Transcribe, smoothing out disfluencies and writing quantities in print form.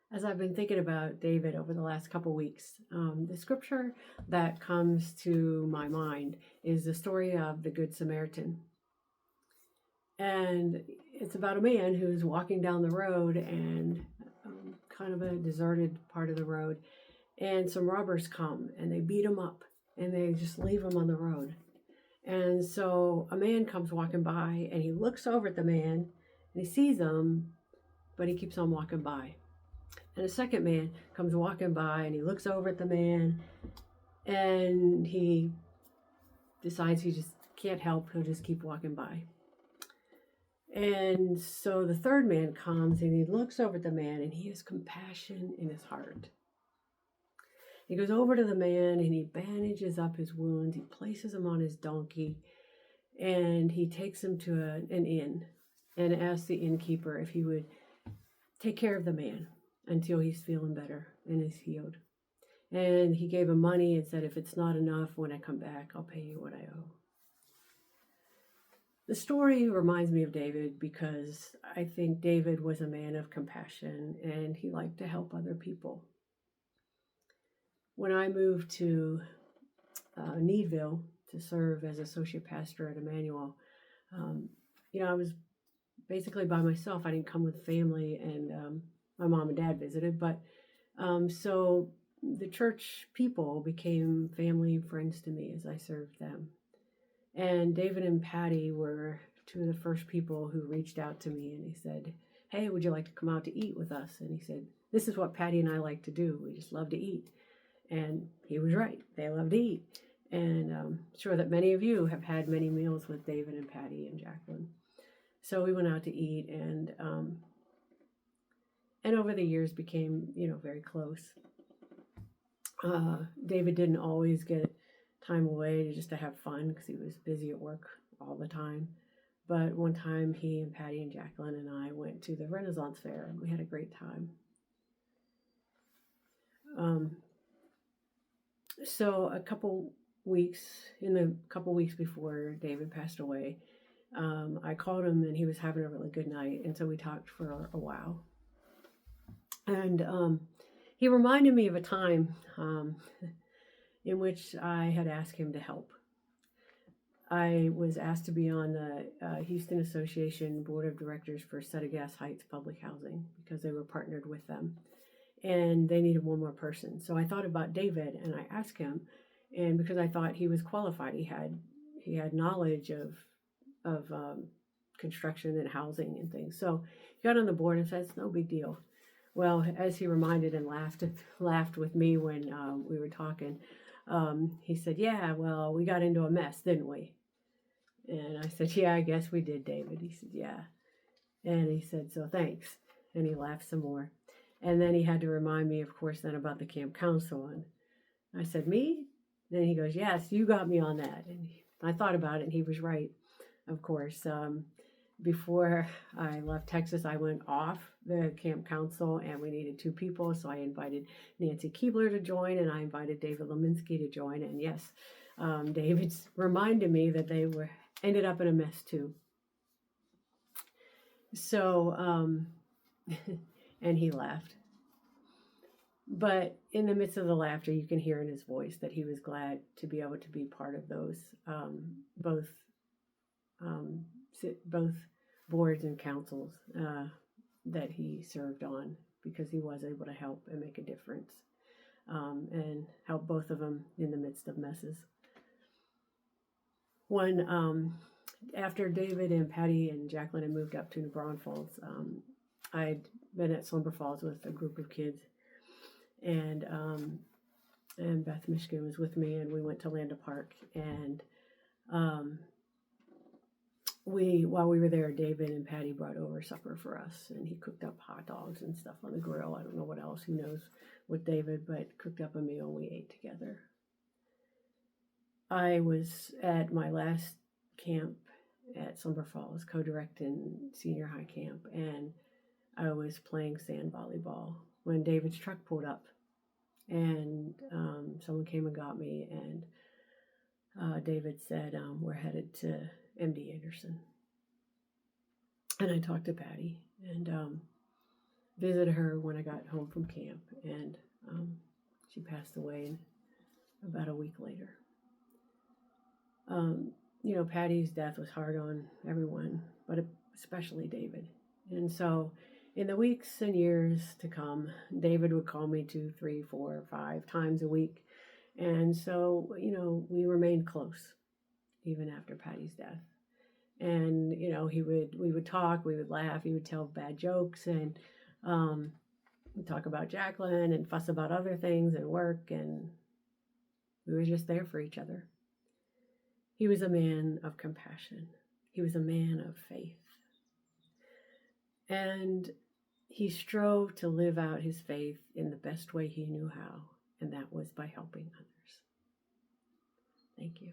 As I've been thinking about David over the last couple weeks, the scripture that comes to my mind is the story of the Good Samaritan. And it's about a man who's walking down the road and kind of a deserted part of the road. And some robbers come and they beat him up and they just leave him on the road. And so a man comes walking by and he looks over at the man and he sees him, but he keeps on walking by. And a second man comes walking by and he looks over at the man and he decides he just can't help. He'll just keep walking by. And so the third man comes and he looks over at the man and he has compassion in his heart. He goes over to the man and he bandages up his wounds. He places him on his donkey and he takes him to an inn and asks the innkeeper if he would take care of the man until he's feeling better and is healed. And he gave him money and said, if it's not enough, when I come back, I'll pay you what I owe. The story reminds me of David because I think David was a man of compassion and he liked to help other people. When I moved to Needville to serve as associate pastor at Emmanuel, I was basically by myself. I didn't come with family, and my mom and dad visited, but so the church people became family and friends to me as I served them. And David and Patty were two of the first people who reached out to me and he said, hey, would you like to come out to eat with us? And he said, this is what Patty and I like to do. We just love to eat. And he was right. They love to eat. And I'm sure that many of you have had many meals with David and Patty and Jacqueline. So we went out to eat and over the years became, very close. David didn't always get time away just to have fun because he was busy at work all the time. But one time he and Patty and Jacqueline and I went to the Renaissance Fair and we had a great time. So in the couple weeks before David passed away, I called him and he was having a really good night. And so we talked for a while. And he reminded me of a time in which I had asked him to help. I was asked to be on the Houston Association Board of Directors for Settegas Heights Public Housing because they were partnered with them. And they needed one more person. So I thought about David and I asked him, and because I thought he was qualified, he had knowledge of construction and housing and things. So he got on the board and said, it's no big deal. Well, as he reminded and laughed with me when we were talking, he said, yeah, well, we got into a mess, didn't we? And I said, yeah, I guess we did, David. He said, yeah. And he said, so thanks. And he laughed some more. And then he had to remind me, of course, then about the camp council. And I said, me? Then he goes, yes, you got me on that. And I thought about it, and he was right, of course. Before I left Texas, I went off the camp council, and we needed 2 people. So I invited Nancy Keebler to join, and I invited David Lamensky to join. And yes, David's reminded me that they ended up in a mess too. So, and he laughed. But in the midst of the laughter, you can hear in his voice that he was glad to be able to be part of those both boards and councils that he served on, because he was able to help and make a difference and help both of them in the midst of messes. After David and Patty and Jacqueline had moved up to New Braunfels, I'd been at Slumber Falls with a group of kids, and Beth Michigan was with me, and we went to Landa Park, and while we were there, David and Patty brought over supper for us, and he cooked up hot dogs and stuff on the grill. I don't know what else, who knows, with David, but cooked up a meal and we ate together. I was at my last camp at Slumber Falls, co-directing senior high camp, and I was playing sand volleyball when David's truck pulled up, and someone came and got me, and David said, we're headed to MD Anderson. And I talked to Patty, and visit her when I got home from camp, and she passed away about a week later. Patty's death was hard on everyone, but especially David. And so, in the weeks and years to come, David would call me 2, 3, 4, 5 times a week. And so, we remained close even after Patty's death. And, we would talk, we would laugh, he would tell bad jokes, and we'd talk about Jacqueline and fuss about other things and work, and we were just there for each other. He was a man of compassion. He was a man of faith. And he strove to live out his faith in the best way he knew how, and that was by helping others. Thank you.